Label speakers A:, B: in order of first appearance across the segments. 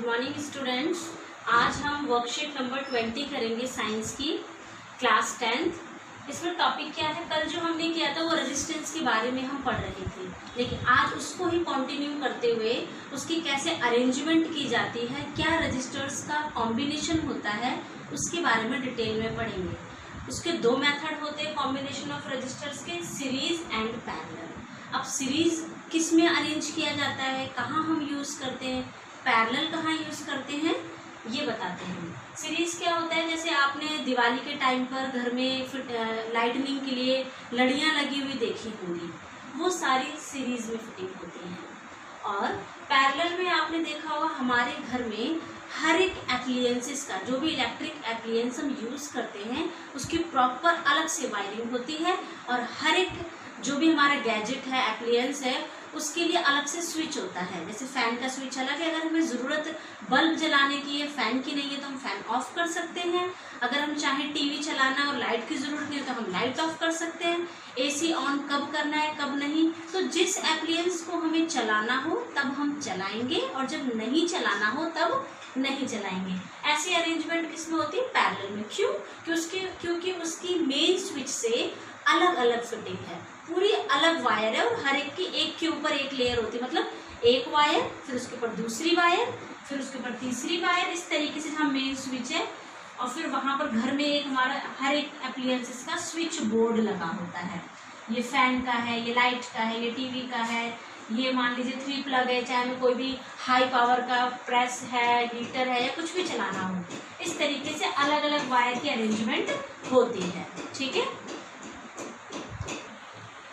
A: Good morning students. आज हम worksheet number 20 करेंगे साइंस की, क्लास 10th। इसमें टॉपिक क्या है, कल जो हमने किया था वो रेजिस्टेंस के बारे में हम पढ़ रहे थे, लेकिन आज उसको ही कंटिन्यू करते हुए उसकी कैसे अरेंजमेंट की जाती है, क्या रजिस्टर्स का कॉम्बिनेशन होता है, उसके बारे में डिटेल में पढ़ेंगे। उसके दो मेथड होते हैं कॉम्बिनेशन ऑफ रजिस्टर्स के, सीरीज एंड पैरेलल। अब सीरीज किस में अरेंज किया जाता है, कहाँ हम यूज़ करते हैं, पैरेलल कहाँ यूज़ करते हैं, ये बताते हैं। सीरीज क्या होता है, जैसे आपने दिवाली के टाइम पर घर में लाइटनिंग के लिए लड़ियाँ लगी हुई देखी होंगी, वो सारी सीरीज में फिटिंग होती हैं। और पैरेलल में आपने देखा होगा हमारे घर में हर एक एप्लियंसेस का, जो भी इलेक्ट्रिक एप्लियंस हम यूज़ करते हैं उसकी प्रॉपर अलग से वायरिंग होती है, और हर एक जो भी हमारा गैजेट है, एप्लियंस है, उसके लिए अलग से स्विच होता है। जैसे फैन का स्विच अलग है, अगर हमें ज़रूरत बल्ब जलाने की है, फैन की नहीं है, तो हम फैन ऑफ कर सकते हैं। अगर हम चाहें टीवी चलाना और लाइट की ज़रूरत नहीं है तो हम लाइट ऑफ कर सकते हैं। एसी ऑन कब करना है कब नहीं, तो जिस एप्लियंस को हमें चलाना हो तब हम चलाएंगे, और जब नहीं चलाना हो तब नहीं चलाएंगे। ऐसी अरेंजमेंट किसमें होती है, पैरेलल में। क्यों? क्योंकि उसकी मेन स्विच से अलग अलग फिटिंग है, पूरी अलग वायर है, और हर एक की एक के ऊपर एक लेयर होती है। मतलब एक वायर, फिर उसके ऊपर दूसरी वायर, फिर उसके ऊपर तीसरी वायर, इस तरीके से जहाँ मेन स्विच है, और फिर वहाँ पर घर में एक हमारा हर एक एप्लियंसेस का स्विच बोर्ड लगा होता है। ये फैन का है, ये लाइट का है, ये टीवी का है, ये मान लीजिए 3 प्लग है, चाहे हमें कोई भी हाई पावर का प्रेस है, हीटर है, या कुछ भी चलाना हो, इस तरीके से अलग अलग वायर की अरेंजमेंट होती है। ठीक है।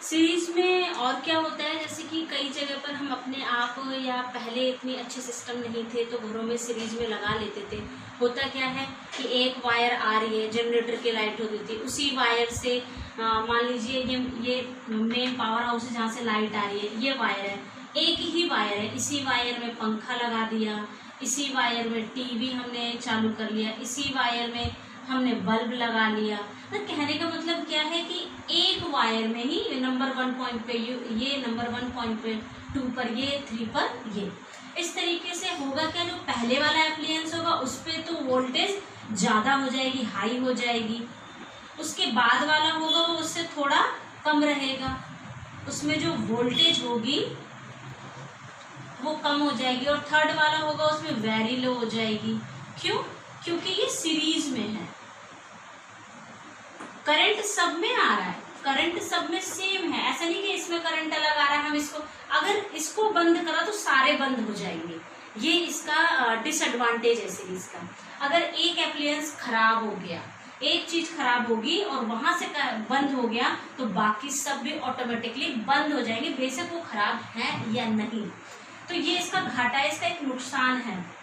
A: सीरीज में और क्या होता है, जैसे कि कई जगह पर हम अपने आप, या पहले इतनी अच्छे सिस्टम नहीं थे तो घरों में सीरीज में लगा लेते थे। होता क्या है कि एक वायर आ रही है, जनरेटर की लाइट होती थी, उसी वायर से मान लीजिए ये मेन पावर हाउस है जहाँ से लाइट आ रही है, ये वायर है, एक ही वायर है, इसी वायर में पंखा लगा दिया, इसी वायर में टीवी हमने चालू कर लिया, इसी वायर में हमने बल्ब लगा लिया। तो कहने का मतलब क्या है कि एक वायर में ही नंबर 1 पॉइंट पे ये, नंबर 1 पॉइंट पे 2 पर ये, 3 पर ये, इस तरीके से होगा क्या, जो पहले वाला एप्लियंस होगा उस पर तो वोल्टेज ज़्यादा हो जाएगी, हाई हो जाएगी। उसके बाद वाला होगा वो उससे थोड़ा कम रहेगा, उसमें जो वोल्टेज होगी वो कम हो जाएगी, और थर्ड वाला होगा उसमें वेरी लो हो जाएगी। क्यों? क्योंकि ये सीरीज में है। करंट सब में आ रहा है, करंट सब में सेम है, ऐसा नहीं कि इसमें करंट अलग आ रहा है, हम इसको अगर इसको बंद करा तो सारे बंद हो जाएंगे। ये इसका डिसएडवांटेज है सीरीज का। अगर एक एप्लियंस खराब हो गया, एक चीज खराब होगी और वहां से बंद हो गया, तो बाकी सब भी ऑटोमेटिकली बंद हो जाएंगे, बेशक वो खराब है या नहीं। तो ये इसका घाटा है, इसका एक नुकसान है।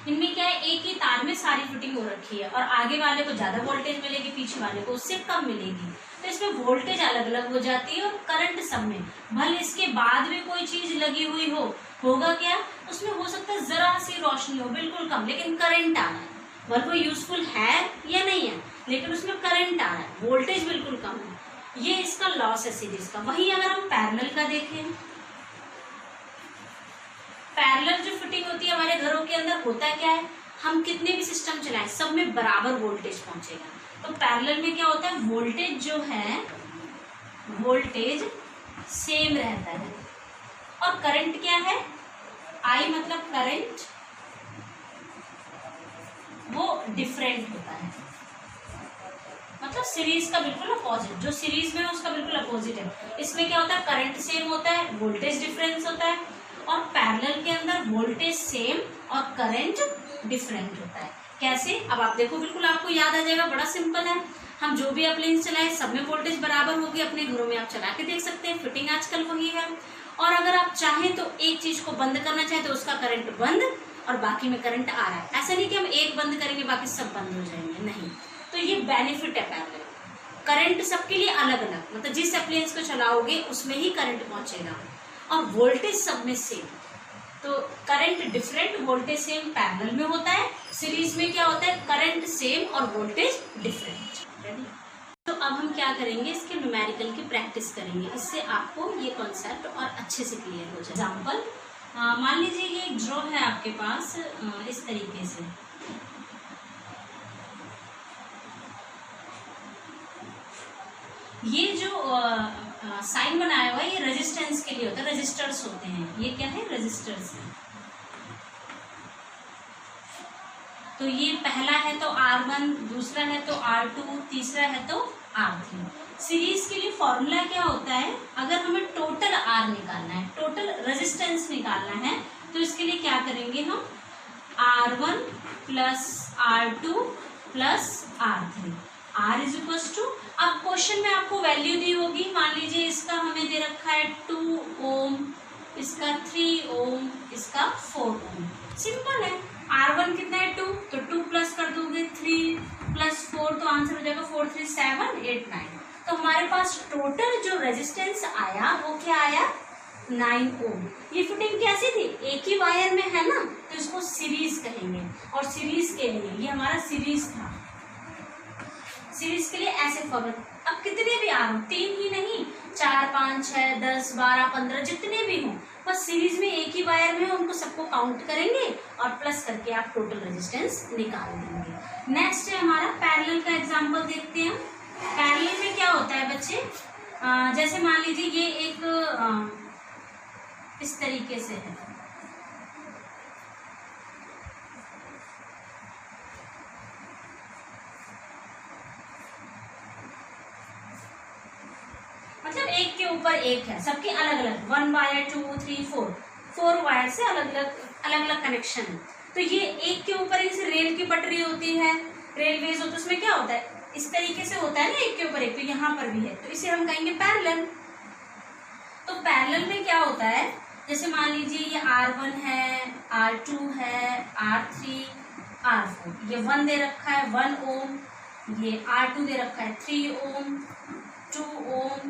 A: इनमें क्या है, एक ही तार में सारी फिटिंग हो रखी है, और आगे वाले को ज्यादा वोल्टेज मिलेगी, पीछे वाले को उससे कम मिलेगी, तो इसमें वोल्टेज अलग अलग हो जाती है, और करंट सब में। भले इसके बाद भी कोई चीज लगी हुई हो, होगा क्या, उसमें हो सकता है जरा सी रोशनी हो, बिल्कुल कम, लेकिन करंट आ रहा है। भले वो यूजफुल है या नहीं है, लेकिन उसमें करंट आ रहा है, वोल्टेज बिल्कुल कम है। ये इसका लॉस है सीरीज का। वही अगर हम पैरेलल का देखें, पैरेलल जो फिटिंग होती है हमारे घरों के अंदर, होता क्या है, हम कितने भी सिस्टम चलाएं सब में बराबर वोल्टेज पहुंचेगा। तो पैरेलल में क्या होता है, वोल्टेज जो है वोल्टेज सेम रहता है, और करंट क्या है, आई मतलब करंट, वो डिफरेंट होता है। मतलब सीरीज का बिल्कुल अपोजिट, जो सीरीज में है उसका बिल्कुल अपोजिट है। इसमें क्या होता है, करंट सेम होता है, वोल्टेज डिफरेंस होता है, और पैरेलल के अंदर वोल्टेज सेम और करंट डिफरेंट होता है। कैसे, अब आप देखो, बिल्कुल आपको याद आ जाएगा, बड़ा सिंपल है। हम जो भी अप्लायंस चलाएं सब में वोल्टेज बराबर होगी, अपने घरों में आप चला के देख सकते हैं, फिटिंग आजकल वही है। और अगर आप चाहें तो एक चीज को बंद करना चाहें तो उसका करंट बंद, और बाकी में करंट आ रहा है। ऐसा नहीं कि हम एक बंद करेंगे बाकी सब बंद हो जाएंगे, नहीं। तो ये बेनिफिट है पैरेलल। करंट सबके लिए अलग अलग, मतलब जिस अप्लायंस को चलाओगे उसमें ही करंट पहुंचेगा, और वोल्टेज सब में सेम। तो current different, voltage same parallel में होता है। सीरीज में क्या होता है, करंट सेम और वोल्टेज डिफरेंट। रेडी? तो अब हम क्या करेंगे, इसके न्यूमेरिकल की प्रैक्टिस करेंगे, इससे आपको ये कॉन्सेप्ट और अच्छे से क्लियर हो जाए। एग्जाम्पल, मान लीजिए ये एक ड्रॉ है आपके पास इस तरीके से, ये जो साइन बनाया हुआ है ये रेजिस्टेंस के लिए होता है, रजिस्टर्स होते हैं, ये क्या है, रजिस्टर्स है। तो ये पहला है तो R1, दूसरा है तो R2, तीसरा है तो R3। सीरीज के लिए फॉर्मूला क्या होता है, अगर हमें टोटल R निकालना है, टोटल रेजिस्टेंस निकालना है, तो इसके लिए क्या करेंगे हम, R1 plus R2 plus R3, R is equal to, अब क्वेश्चन में आपको वैल्यू दी होगी, मान लीजिए इसका हमें दे रखा है 2 ओम, इसका 3 ओम, इसका 4 ओम। सिंपल है, R1 कितना है 2, तो 2 प्लस कर दोगे 3 प्लस 4, तो आंसर हो जाएगा 4 3 7 8 9। तो हमारे पास टोटल जो रेजिस्टेंस आया वो क्या आया, 9 ओम। ये फिटिंग कैसी थी, एक ही वायर में है ना, तो इसको सीरीज कहेंगे, और सीरीज के लिए ये हमारा सीरीज था, सीरीज के लिए ऐसे फॉर्मूला। अब कितने भी आ रहे हो, 3 ही नहीं, 4 5 6 10 12 15 जितने भी हों, बस सीरीज में एक ही वायर में उनको सबको काउंट करेंगे और प्लस करके आप टोटल रेजिस्टेंस निकाल देंगे। नेक्स्ट है हमारा पैरेलल का एग्जांपल देखते हैं। पैरेलल में क्या होता है बच्चे, जैसे मान लीजिए ये एक इस तरीके से है, मतलब एक के ऊपर एक है, सबके अलग अलग 1 वायर 2 3 4 वायर से अलग अलग कनेक्शन है। तो ये एक के ऊपर एक, जैसे रेल की पटरी होती है, रेलवेज होती है, उसमें क्या होता है, इस तरीके से होता है ना, एक के ऊपर एक, तो यहाँ पर भी है, तो इसे हम कहेंगे पैरेलल। तो पैरेलल में क्या होता है, जैसे मान लीजिए ये R1 है, R2 है, R3 R4, ये 1 दे रखा है 1 ओम, ये R2 दे रखा है 3 ओम 2 ओम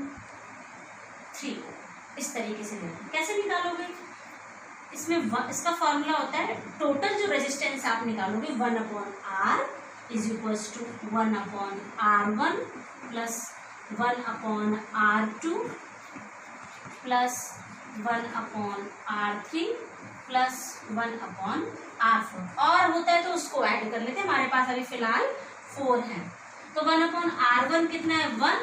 A: 3 ओम, इस तरीके से देना। कैसे निकालोगे, इसमें इसका फॉर्मूला होता है, टोटल जो रेजिस्टेंस आप निकालोगे 1/R is equals to 1/R1 plus 1/R2 plus 1/R3 plus 1/R4, और होता है तो उसको ऐड कर लेते हैं, हमारे पास अभी फिलहाल 4 है। तो 1/R1 कितना है 1,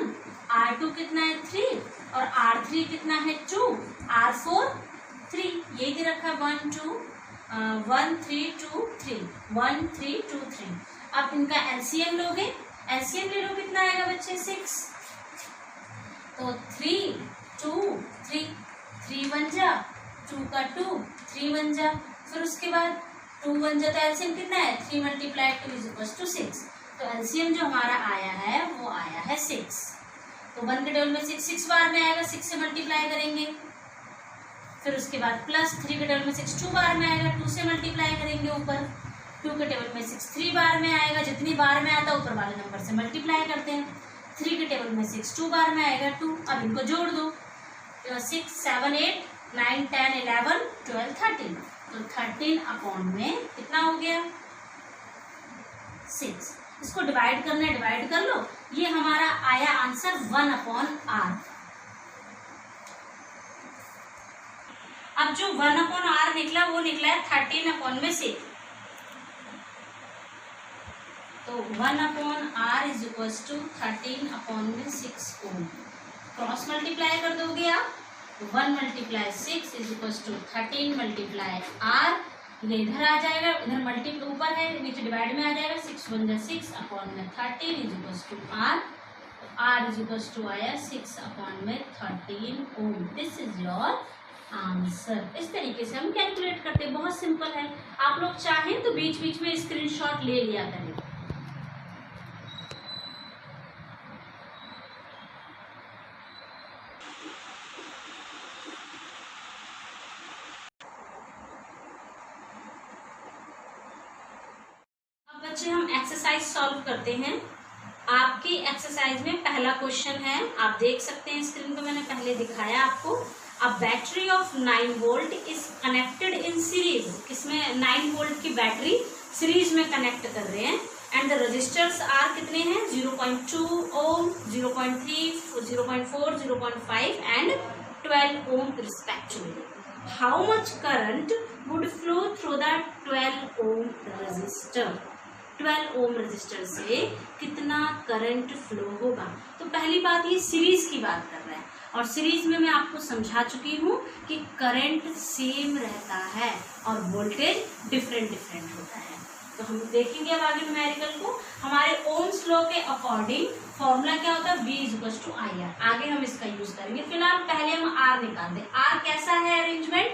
A: R2 कितना है 3, और R3 कितना है 2, R4 3, ये दे रखा है 1 2 1 3 2 3 1 3 2 3। अब इनका एलसीएम लोगे, एलसीएम ले लो, कितना आएगा बच्चे 6, तो 3 2 3 3 1 जा, 2 का 2 3 1 जा, फिर उसके बाद 2 1 जा, तो एलसीएम कितना है 3 मल्टीप्लाई 2 इज इक्वल टू 6। तो एलसीएम जो हमारा आया है वो आया है 6। तो 1 के टेबल में 6 बार में आएगा, 6 से मल्टीप्लाई करेंगे, फिर उसके बाद प्लस 3 के टेबल में 6 2 बार में आएगा, 2 से मल्टीप्लाई करेंगे ऊपर, 2 के टेबल में 6 3 बार में आएगा, जितनी बार में आता है ऊपर वाले नंबर से मल्टीप्लाई करते हैं, 3 के टेबल में 6 2 बार में आएगा 2, अब इनको जोड़ दो, 6 7 8 9 10 11 12 13, तो 13 में कितना हो गया 6। इसको डिवाइड करना है, डिवाइड कर लो, ये हमारा आया आंसर 1/R। अब जो 1/R निकला वो निकला है 13/6, तो 1/R is equal to 13/6 ohm. Cross multiply कर दोगे आप, 1 multiply 6 is equal to 13 multiply R, ये इधर आ जाएगा, इधर मल्टीप्लाई ऊपर है, नीचे डिवाइड में आ जाएगा, 6 1 जा 6 13 इज इक्वल टू R, तो R इज इक्वल टू आया 6/13 ohm. This is your answer. इस तरीके से हम कैलकुलेट करते हैं, बहुत सिंपल है। आप लोग चाहें तो बीच बीच में स्क्रीनशॉट ले लिया करें। बच्चे हम एक्सरसाइज सॉल्व करते हैं। आपकी एक्सरसाइज में पहला क्वेश्चन है, आप देख सकते हैं स्क्रीन पे, मैंने पहले दिखाया आपको। A battery of 9 volt is connected in series, इसमें 9 वोल्ट की बैटरी सीरीज में कनेक्ट कर रहे हैं, एंड द रजिस्टर्स आर कितने हैं 0.2 ohm 0.3 0.4 0.5 and 12 ohm respectively. How much current would flow through the 12 ohm resistor. 12 ohm resistor से कितना करंट फ्लो होगा। तो पहली बात ये सीरीज की बात कर रहा है और सीरीज में मैं आपको समझा चुकी हूँ कि करंट सेम रहता है और वोल्टेज डिफरेंट होता है। तो हम देखेंगे अब आगे न्यूमेरिकल को। हमारे ओम्स लॉ के अकॉर्डिंग फॉर्मूला क्या होता है, V = IR। आगे हम इसका यूज करेंगे। फिलहाल पहले हम R निकाल दें। R कैसा है अरेंजमेंट,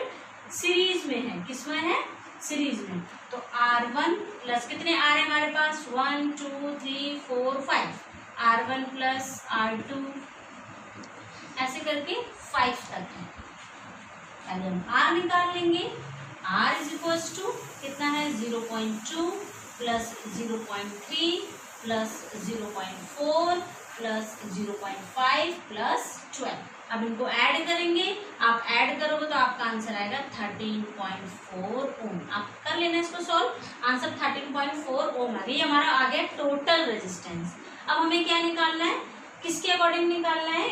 A: सीरीज में है। किसमें है, सीरीज में। तो R1 प्लस कितने R है हमारे पास, 1 2 3 4 5, R1 प्लस R2 ऐसे करके 5 तक है। पहले हम R निकाल लेंगे। R = कितना है, 0.2 प्लस 0.3 प्लस 0.4 प्लस 0.5 प्लस 12। अब इनको ऐड करेंगे। आप ऐड करोगे तो आपका आंसर आएगा 13.4 ओम। आप कर लेना इसको सॉल्व। आंसर 13.4 ओम आ गई। हमारा आ गया टोटल रेजिस्टेंस। अब हमें क्या निकालना है, किसके अकॉर्डिंग निकालना है,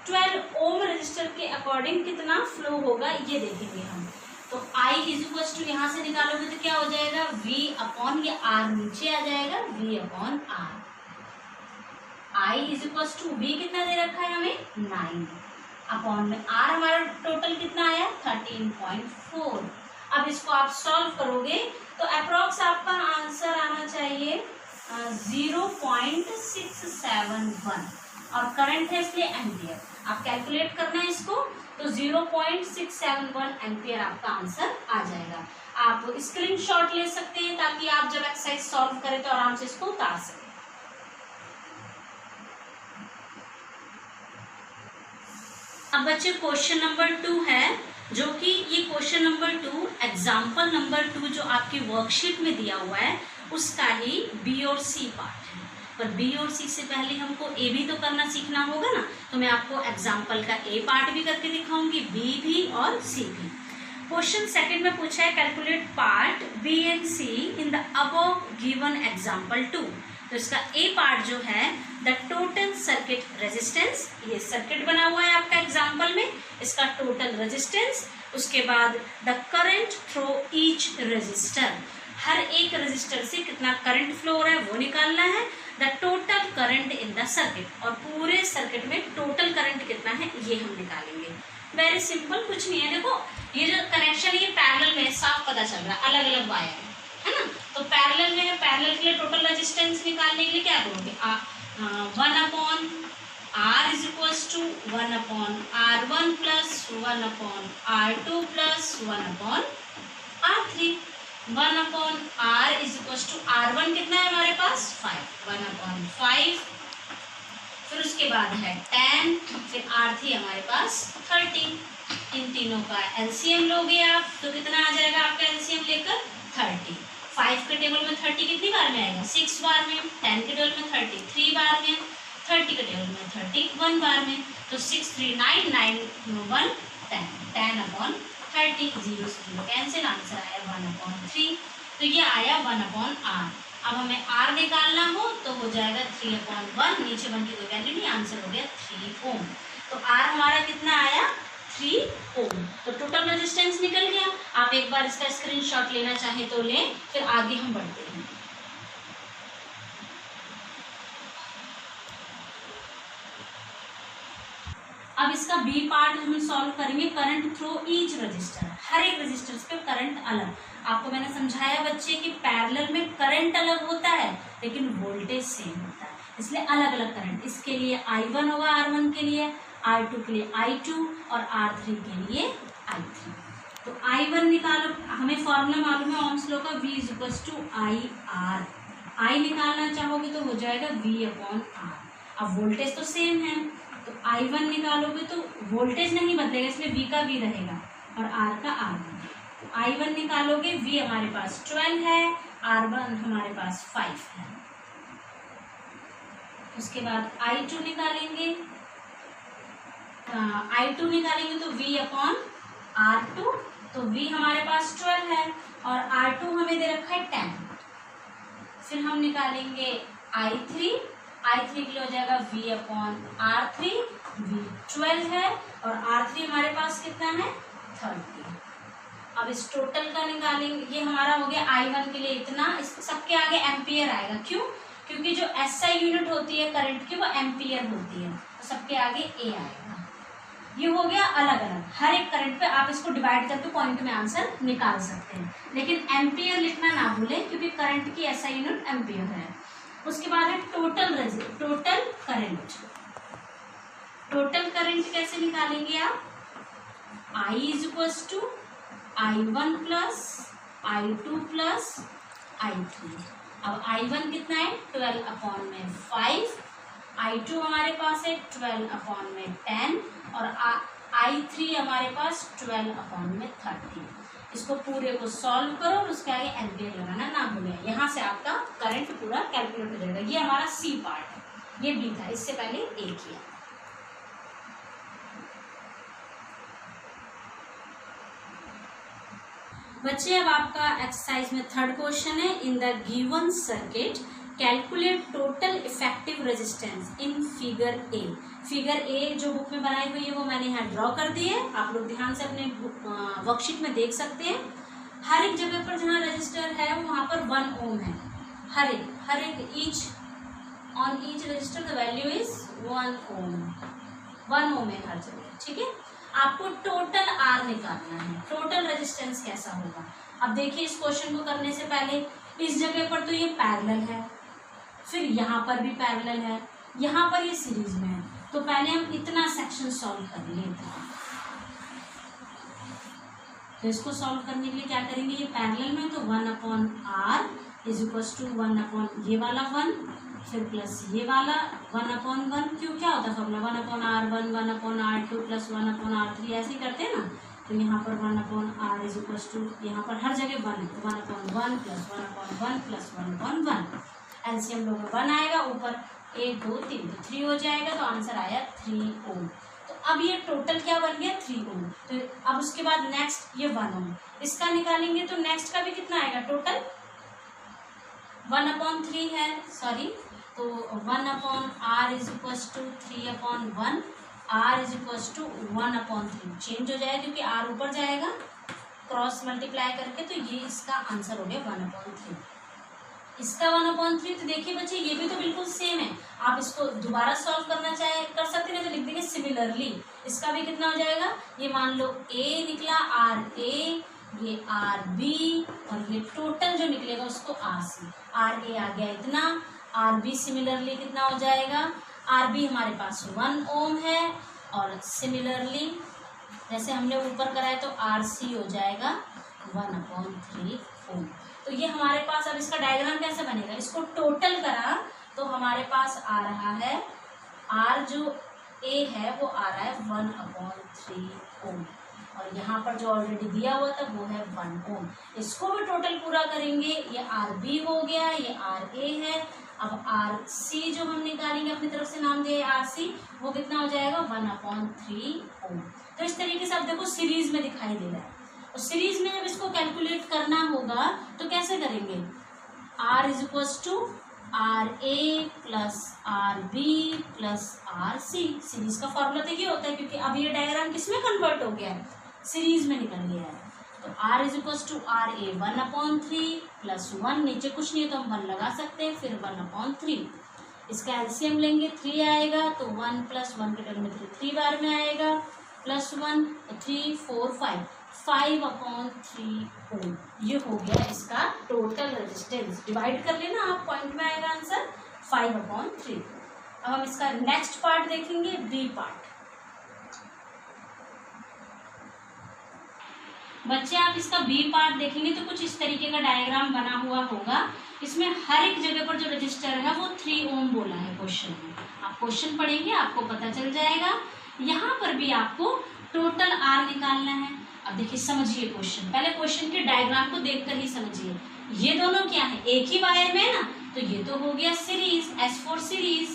A: 12 ओम रजिस्टर के अकॉर्डिंग कितना फ्लो होगा ये देखेंगे हम। तो I = यहाँ से निकालोगे तो क्या हो जाएगा, V/, ये R नीचे आ जाएगा, V/R। I = V कितना दे रखा है हमें, 9 अपॉन में R हमारा टोटल कितना आया, 13.4। अब इसको आप सॉल्व करोगे तो अप्रोक्स आपका आंसर आना चाहिए 0.671 और करंट है इसलिए एम्पियर। आप कैलकुलेट करना है इसको तो 0.671 एम्पियर आपका आंसर आ जाएगा। आप स्क्रीनशॉट ले सकते हैं ताकि आप जब एक्सरसाइज सॉल्व करें तो आराम से इसको उतार सकें। अब बच्चे क्वेश्चन नंबर 2 है, जो कि ये क्वेश्चन नंबर 2 एग्जाम्पल नंबर 2 जो आपकी वर्कशीट में दिया हुआ है उसका ही B और C पार्ट है। पर B और C से पहले हमको A भी तो करना सीखना होगा ना। तो मैं आपको एग्जाम्पल का A पार्ट भी करके दिखाऊंगी, B भी और C भी। क्वेश्चन सेकंड में पूछा है calculate part B and C in the above given example 2। तो इसका A पार्ट जो है द टोटल सर्किट रेजिस्टेंस, ये सर्किट बना हुआ है आपका एग्जाम्पल में, इसका टोटल रेजिस्टेंस। उसके बाद the current through each resistor, हर एक रेजिस्टर से कितना करंट फ्लो हो रहा है वो निकालना है। The total current in the circuit, और पूरे सर्किट में टोटल करंट कितना है ये हम निकालेंगे। वेरी सिंपल, कुछ नहीं है। देखो ये जो कनेक्शन है ये पैरेलल में साफ पता चल रहा है, अलग अलग वायर है ना। तो पैरेलल में है, पैरेलल के लिए टोटल रेजिस्टेंस निकालने के लिए क्या करोगे, 1/R = 1/R1 plus 1/R2 plus 1/R3। 1/R = R1 कितना है हमारे पास, 5, 1/5। फिर उसके बाद है 10, फिर R3 हमारे पास 30। इन तीनों का एलसीएम लोगे आप तो कितना आ जाएगा आपका एलसीएम लेकर, 30। 5 के टेबल में 30 कितनी बार में आएगा, 6 बार में। 10 के टेबल में 30 3 बार में। 30 के टेबल में 30 1 बार में। तो 6 3 9 9 1 10, 10/30, 0 से 0 कैंसिल, आंसर आया 1/3। तो ये आया 1/R। अब हमें R निकालना हो तो हो जाएगा 3/1, नीचे 1 की कोई वैल्यू नहीं, आंसर हो गया 3 ओम। तो R हमारा कितना आया, 3 ओम। तो टोटल रेजिस्टेंस निकल गया। आप एक बार इसका स्क्रीनशॉट लेना चाहें तो लें, फिर आगे हम बढ़ते हैं। अब इसका बी पार्ट हम सॉल्व करेंगे, करंट थ्रू ईच रजिस्टर। हर एक रजिस्टर पे करंट अलग। आपको मैंने समझाया बच्चे कि पैरेलल में करंट अलग होता है लेकिन वोल्टेज सेम होता है, इसलिए अलग अलग करंट। इसके लिए I1 होगा R1 के लिए, R2 के लिए I2 और R3 के लिए I3। तो I1 निकालो, हमें फॉर्मूला मालूम है ओम्स लॉ का, V = IR। I निकालना चाहोगे तो हो जाएगा V/R। अब वोल्टेज तो सेम है तो I1 निकालोगे तो वोल्टेज नहीं बदलेगा, इसलिए V का V रहेगा और R का R। तो I1 निकालोगे, V हमारे पास 12 है, R1 हमारे पास 5 है। उसके बाद I2 निकालेंगे, I2 निकालेंगे तो V/R2। तो V हमारे पास 12 है और R2 हमें दे रखा है 10। फिर हम निकालेंगे I3 के लिए हो जाएगा V/R3। V 12 है और R3 हमारे पास कितना है, 30। अब इस टोटल का निकालेंगे, ये हमारा हो गया I1 के लिए इतना, इस सबके आगे एम्पियर आएगा, क्यों? क्योंकि जो SI यूनिट होती है करंट की वो एम्पियर होती है, तो सबके आगे A आएगा। ये हो गया अलग अलग, हर एक करंट पे आप इसको डिवाइड करके पॉइंट में आंसर निकाल सकते हैं, लेकिन एम्पियर लिखना ना भूलें क्योंकि करंट की SI यूनिट एम्पियर है। उसके बाद है टोटल करंट। टोटल करंट कैसे निकालेंगे आप? I = I1 plus I2 plus I3। अब I1 कितना है? 12/5। I2 हमारे पास है 12/10 और I3 हमारे पास 12/30। इसको पूरे को सॉल्व करो और उसके आगे एम्पियर लगाना ना भूलें। यहाँ से आपका करंट पूरा कैलकुलेट हो जाएगा। ये हमारा C पार्ट है, ये B था, इससे पहले A किया। बच्चे अब आपका एक्सरसाइज में थर्ड क्वेश्चन है, in the given circuit calculate total effective resistance in figure A. Figure A जो बुक में बनाई हुई है वो मैंने यहाँ ड्रॉ कर दी है, आप लोग ध्यान से अपने वर्कशीट में देख सकते हैं। हर एक जगह पर जहाँ रजिस्टर है वहाँ पर 1 ओम है, हर एक each resistor the value is 1 ओम है हर जगह, ठीक है। आपको टोटल आर निकालना है, टोटल रेजिस्टेंस कैसा होगा। अब देखिए इस क्वेश्चन को करने से पहले इस जगह पर तो ये पैरेलल है, फिर यहाँ पर भी पैरेलल है, यहाँ पर ये सीरीज में है, तो पहले हम इतना सेक्शन सॉल्व कर लेते हैं। तो इसको सॉल्व करने के लिए क्या करेंगे, ये पैरेलल में तो 1/r = 1 ये वाला 1 फिर प्लस ये वाला 1/1, क्यों क्या होता है formula 1/r1 1/r2 plus 1/r3 ऐसे ही करते हैं ना। तो यहाँ पर 1/r = यहाँ पर हर जगह 1 है, तो 1/1 प्लस 1/1 प्लस 1/1। एलसीएम लोग में 1 आएगा, ऊपर 1 2 3 तो 3 हो जाएगा, तो आंसर आया 3 ओम। तो अब ये टोटल क्या बन गया 3 ओम। तो अब उसके बाद नेक्स्ट ये 1 ओम, इसका निकालेंगे तो नेक्स्ट का भी कितना आएगा, टोटल 1/3 है, सॉरी, तो 1/r = 3/1, r = 1/3 चेंज हो जाएगा क्योंकि r ऊपर जाएगा क्रॉस मल्टीप्लाई करके, तो ये इसका आंसर हो गया 1/3। इसका 1/3, तो देखिए बच्चे ये भी तो बिल्कुल सेम है, आप इसको दोबारा सॉल्व करना चाहे कर सकते हैं, तो लिख देंगे सिमिलरली। इसका भी कितना हो जाएगा, ये मान लो a निकला RA, ये RB और ये टोटल जो निकलेगा उसको RC। RA आ गया इतना, RB सिमिलरली कितना हो जाएगा, RB हमारे पास 1 ओम है और सिमिलरली जैसे हमने ऊपर कराया तो RC हो जाएगा 1/3 ओम। तो ये हमारे पास, अब इसका डायग्राम कैसे बनेगा, इसको टोटल करा तो हमारे पास आ रहा है R जो A है वो आ रहा है 1/3 ओम, और यहाँ पर जो ऑलरेडी दिया हुआ था वो है 1 ओम। इसको भी टोटल पूरा करेंगे, ये RB हो गया, ये RA है। अब RC जो हम निकालेंगे अपनी तरफ से नाम दिए RC, वो कितना हो जाएगा 1/3 ओम। तो इस तरीके से आप देखो सीरीज में दिखाई दे रहा है, और सीरीज में जब इसको कैलकुलेट करना होगा तो कैसे करेंगे, R = RA plus RB plus RC। Series का फॉर्मूला तो ये होता है, क्योंकि अब ये डायग्राम किसमें कन्वर्ट हो गया है, सीरीज में निकल गया है। तो R = RA 1/3 प्लस 1, नीचे कुछ नहीं है तो हम 1 लगा सकते हैं, फिर 1/3। इसका एलसीएम लेंगे 3 आएगा, तो 1 + 1 के टर्म में 3 बार में आएगा, प्लस 1 तो 3 4 5/3 ओम। ये हो गया इसका टोटल रेजिस्टेंस। डिवाइड कर लेना आप, पॉइंट में आएगा आंसर 5/3। अब हम इसका नेक्स्ट पार्ट देखेंगे, बी पार्ट। बच्चे आप इसका बी पार्ट देखेंगे तो कुछ इस तरीके का डायग्राम बना हुआ होगा। इसमें हर एक जगह पर जो रजिस्टर है वो 3 ओम बोला है क्वेश्चन में। आप क्वेश्चन पढ़ेंगे आपको पता चल जाएगा। यहाँ पर भी आपको टोटल आर निकालना है। अब देखिए समझिए क्वेश्चन, पहले क्वेश्चन के डायग्राम को देखकर ही समझिए। ये दोनों क्या है, एक ही वायर में है ना, तो ये तो हो गया सीरीज, S4 सीरीज,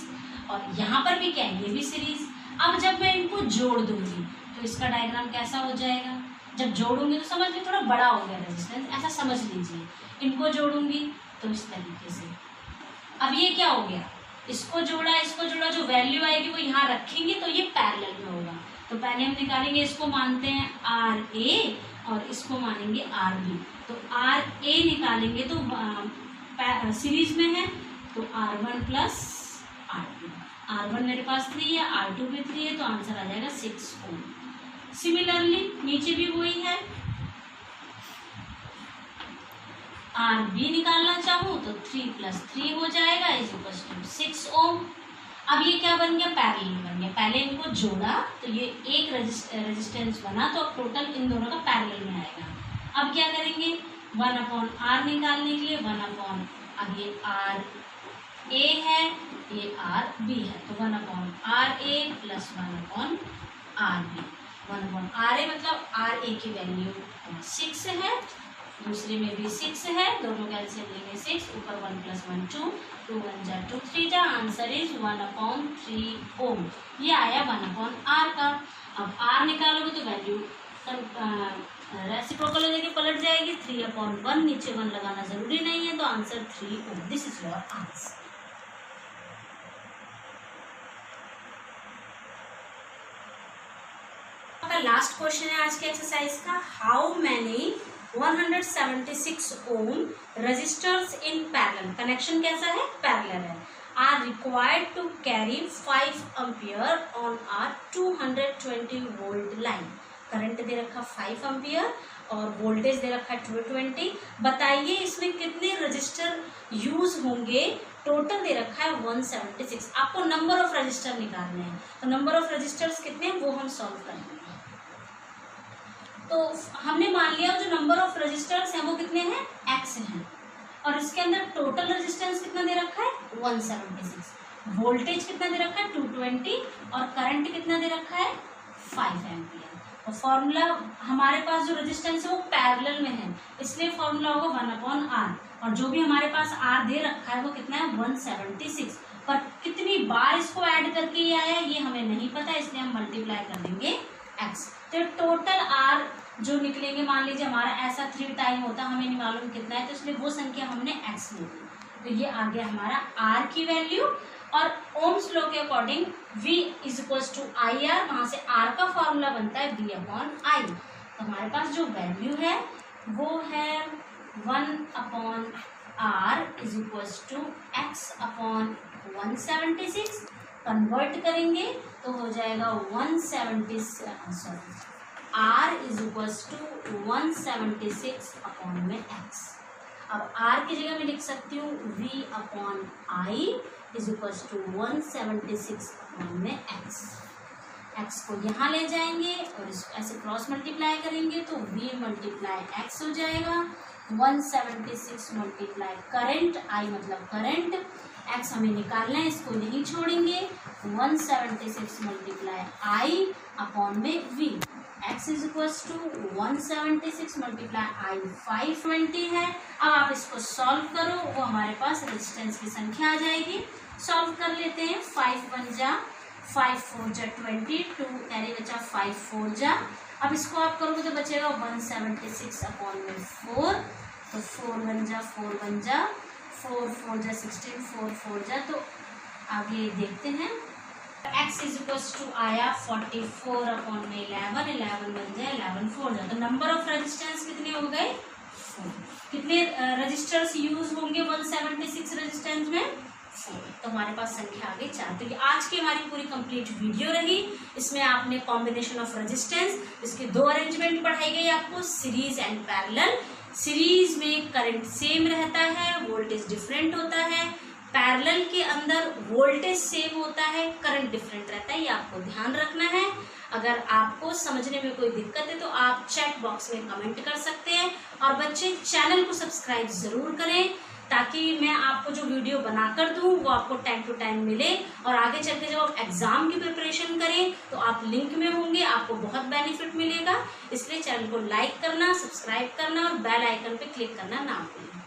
A: और यहाँ पर भी क्या है, ये भी सीरीज। अब जब मैं इनको जोड़ दूंगी तो इसका डायग्राम कैसा हो जाएगा, जब जोड़ूंगी तो समझ लीजिए थोड़ा बड़ा हो गया रेजिस्टेंस, ऐसा समझ लीजिए। इनको जोड़ूंगी तो इस तरीके से। अब ये क्या हो गया, इसको जोड़ा, जो वैल्यू आएगी वो यहाँ रखेंगे तो ये पैरेलल में होगा। तो पहले हम निकालेंगे, इसको मानते हैं आर ए और इसको मानेंगे आर बी। तो आर ए निकालेंगे तो सीरीज में है तो R1 प्लस R2, R1 मेरे पास 3 है, R2 भी 3 है, तो आंसर आ जाएगा 6 ओम। सिमिलरली नीचे भी वही है, RB निकालना चाहूँ तो 3 + 3 हो जाएगा = 6 ओम। अब ये क्या बन गया, पैरेलल बन गया। पहले इनको जोड़ा तो ये एक रेजिस्टेंस बना, तो अब टोटल इन दोनों का पैरेलल में आएगा। अब क्या करेंगे, 1/R निकालने के लिए 1/, अब ये RA है, ये RB है, तो 1/RA + 1/RB। 1/RA मतलब RA की वैल्यू 6 है, दूसरे में भी 6 है, दोनों कैंसिल लेंगे 6, ऊपर 1 + 1 2, 2 1 जा 2 3 जा, आंसर इज 1/3 ओम। ये आया 1/R का। अब R निकालोगे तो वैल्यू रेसिप्रोकल हो जाएगी, पलट जाएगी, 3/1, नीचे 1 लगाना जरूरी नहीं है, तो answer 3 ohm. This is your answer. Last question है आज के एक्सरसाइज का, how many 176 ohm resistors in parallel, connection कैसा है, पैरेलल है, are required to carry 5 ampere on are 220 volt line. Current दे रखा 5 एम्पियर और वोल्टेज दे रखा 220। बताइए इसमें कितने रजिस्टर यूज होंगे, टोटल दे रखा है 176। आपको नंबर ऑफ रजिस्टर निकालने हैं, तो नंबर ऑफ रजिस्टर्स कितने हैं वो हम सॉल्व करेंगे। तो हमने मान लिया जो नंबर ऑफ रजिस्टर्स हैं वो कितने हैं, x हैं, और इसके अंदर टोटल रेजिस्टेंस कितना दे रखा है 176, वोल्टेज कितना दे रखा है 220 और करंट कितना दे रखा है 5 एम्पियर। तो फॉर्मूला हमारे पास जो रेजिस्टेंस है वो पैरेलल में है, इसलिए फॉर्मूला होगा 1/R, और जो भी हमारे पास R दे रखा है वो कितना है 176, पर कितनी बार इसको ऐड करके ये आया ये हमें नहीं पता, इसलिए हम मल्टीप्लाई कर देंगे x। तो टोटल R जो निकलेंगे, मान लीजिए हमारा ऐसा 3 टाइम होता, हमें नहीं मालूम कितना है, तो इसलिए वो संख्या हमने x ले ली, तो ये आ गया हमारा R की वैल्यू। और ओम्स लॉ के अकॉर्डिंग V = IR, वहां से R का फॉर्मूला बनता है V/I। तो हमारे पास जो वैल्यू है वो है 1/R = x/176। कन्वर्ट करेंगे तो हो जाएगा 176, R = 176/x। अब R की जगह मैं लिख सकती हूँ V/I = 176/x। x को यहाँ ले जाएंगे और इसको ऐसे क्रॉस मल्टीप्लाई करेंगे तो V × x हो जाएगा, 176 × करंट, I मतलब करंट, x हमें निकालना है, इसको नहीं छोड़ेंगे, 176 × I/V। x = 176 × I 520 है। अब आप इसको सॉल्व करो, वो हमारे पास रेजिस्टेंस की संख्या आ जाएगी। सॉल्व कर लेते हैं, 5 1 जा 5 4 जा 20, 2 कैरी बचा 5 4 जा। अब इसको आप करोगे तो बचेगा 176/4, तो 4 1 जा 4 1 जा 4 4 जा 16, 4 4 जा। तो आगे देखते हैं, x = आया 44/11, 11 बन जाए 11 4 जा। तो नंबर ऑफ रेजिस्टेंस कितने हो गए 4। कितने रजिस्टर्स यूज होंगे 176 रेजिस्टेंस में 4, तो हमारे पास संख्या आ गई 4। तो ये आज की हमारी पूरी कंप्लीट वीडियो रही। इसमें आपने कॉम्बिनेशन ऑफ रेजिस्टेंस, इसके 2 अरेंजमेंट पढ़ाई गई आपको, सीरीज एंड पैरेलल। सीरीज में करंट सेम रहता है, वोल्टेज डिफरेंट होता है, पैरेलल के अंदर वोल्टेज सेम होता है, करंट डिफरेंट रहता है, ये आपको ध्यान रखना है। अगर आपको समझने में कोई दिक्कत है तो आप चैट बॉक्स में कमेंट कर सकते हैं, और बच्चे चैनल को सब्सक्राइब ज़रूर करें ताकि मैं आपको जो वीडियो बनाकर दूं वो आपको टाइम टू टाइम मिले, और आगे चल के जब आप एग्जाम की प्रिपरेशन करें तो आप लिंक में होंगे, आपको बहुत बेनिफिट मिलेगा। इसलिए चैनल को लाइक करना, सब्सक्राइब करना और बेल आइकन पे क्लिक करना ना भूलें।